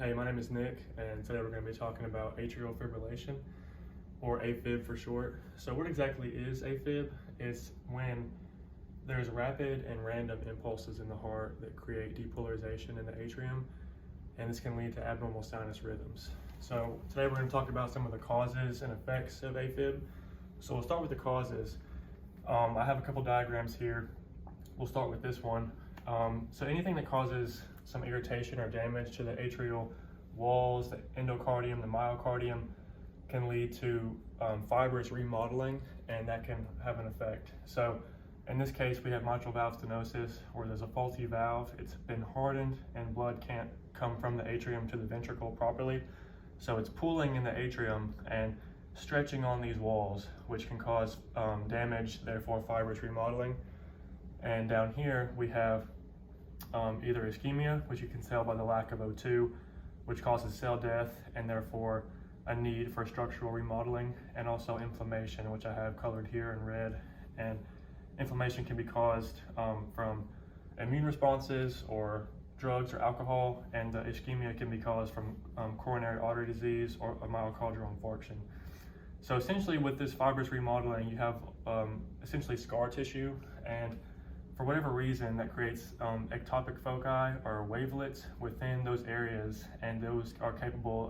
Hey, my name is Nick, and today we're going to be talking about atrial fibrillation, or AFib for short. So what exactly is AFib? It's when there's rapid and random impulses in the heart that create depolarization in the atrium, and this can lead to abnormal sinus rhythms. So today we're going to talk about some of the causes and effects of AFib. So we'll start with the causes. I have a couple diagrams here. We'll start with this one. So anything that causes some irritation or damage to the atrial walls, the endocardium, the myocardium, can lead to fibrous remodeling, and that can have an effect. So in this case, we have mitral valve stenosis, where there's a faulty valve. It's been hardened and blood can't come from the atrium to the ventricle properly. So it's pooling in the atrium and stretching on these walls, which can cause damage, therefore fibrous remodeling. And down here we have either ischemia, which you can tell by the lack of O2, which causes cell death and therefore a need for structural remodeling, and also inflammation, which I have colored here in red. And inflammation can be caused from immune responses or drugs or alcohol, and the ischemia can be caused from coronary artery disease or a myocardial infarction. So essentially with this fibrous remodeling, you have essentially scar tissue, and for whatever reason, that creates ectopic foci or wavelets within those areas, and those are capable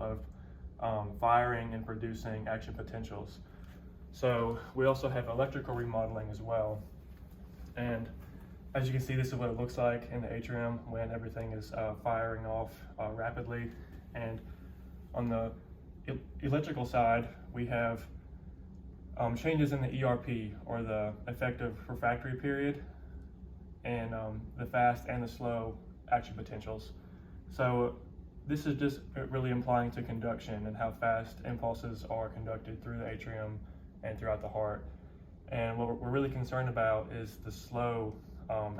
of firing and producing action potentials. So we also have electrical remodeling as well. And as you can see, this is what it looks like in the atrium when everything is firing off rapidly. And on the electrical side, we have changes in the ERP, or the effective refractory period, and the fast and the slow action potentials. So this is just really implying to conduction and how fast impulses are conducted through the atrium and throughout the heart. And what we're really concerned about is the slow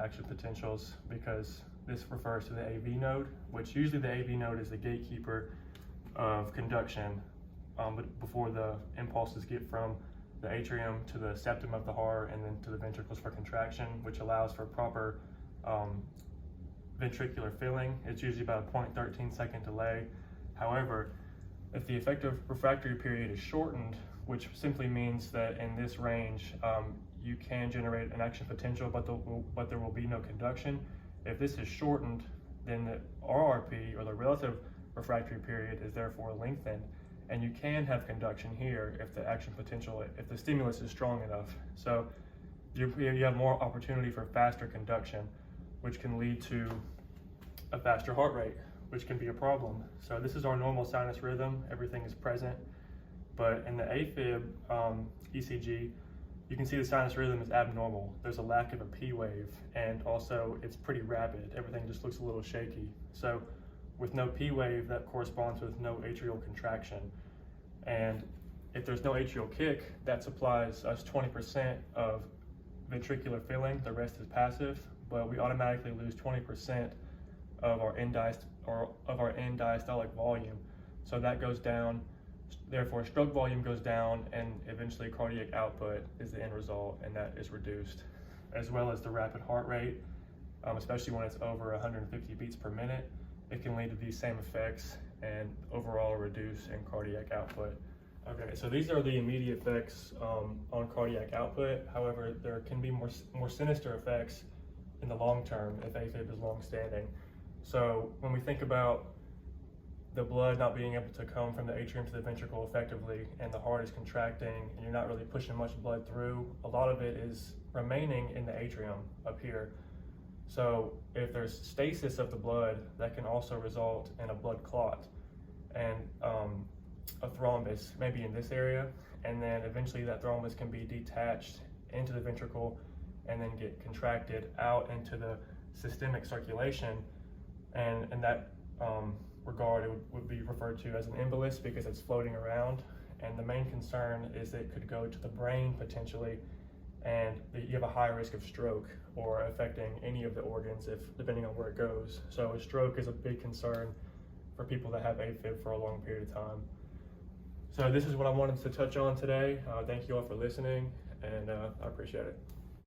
action potentials, because this refers to the AV node, which usually the AV node is the gatekeeper of conduction before the impulses get from the atrium to the septum of the heart and then to the ventricles for contraction, which allows for proper ventricular filling. It's usually about a 0.13 second delay. However, if the effective refractory period is shortened, which simply means that in this range you can generate an action potential, but there will be no conduction. If this is shortened, then the RRP, or the relative refractory period, is therefore lengthened, and you can have conduction here if the action potential, if the stimulus is strong enough. So you have more opportunity for faster conduction, which can lead to a faster heart rate, which can be a problem. So this is our normal sinus rhythm. Everything is present. But in the AFib ECG, you can see the sinus rhythm is abnormal. There's a lack of a P wave, and also it's pretty rapid. Everything just looks a little shaky. So with no P wave, that corresponds with no atrial contraction. And if there's no atrial kick, that supplies us 20% of ventricular filling. The rest is passive, but we automatically lose 20% of our end diastolic volume. So that goes down. Therefore, stroke volume goes down, and eventually cardiac output is the end result, and that is reduced, as well as the rapid heart rate, especially when it's over 150 beats per minute. It can lead to these same effects and overall reduce in cardiac output. Okay, so these are the immediate effects on cardiac output. However, there can be more sinister effects in the long term if AFib is long-standing. So when we think about the blood not being able to come from the atrium to the ventricle effectively, and the heart is contracting, and you're not really pushing much blood through, a lot of it is remaining in the atrium up here. So if there's stasis of the blood, that can also result in a blood clot and a thrombus, maybe in this area, and then eventually that thrombus can be detached into the ventricle and then get contracted out into the systemic circulation, and in that regard it would be referred to as an embolus, because it's floating around. And the main concern is that it could go to the brain potentially, and you have a high risk of stroke or affecting any of the organs, depending on where it goes. So a stroke is a big concern for people that have AFib for a long period of time. So this is what I wanted to touch on today. Thank you all for listening, and I appreciate it.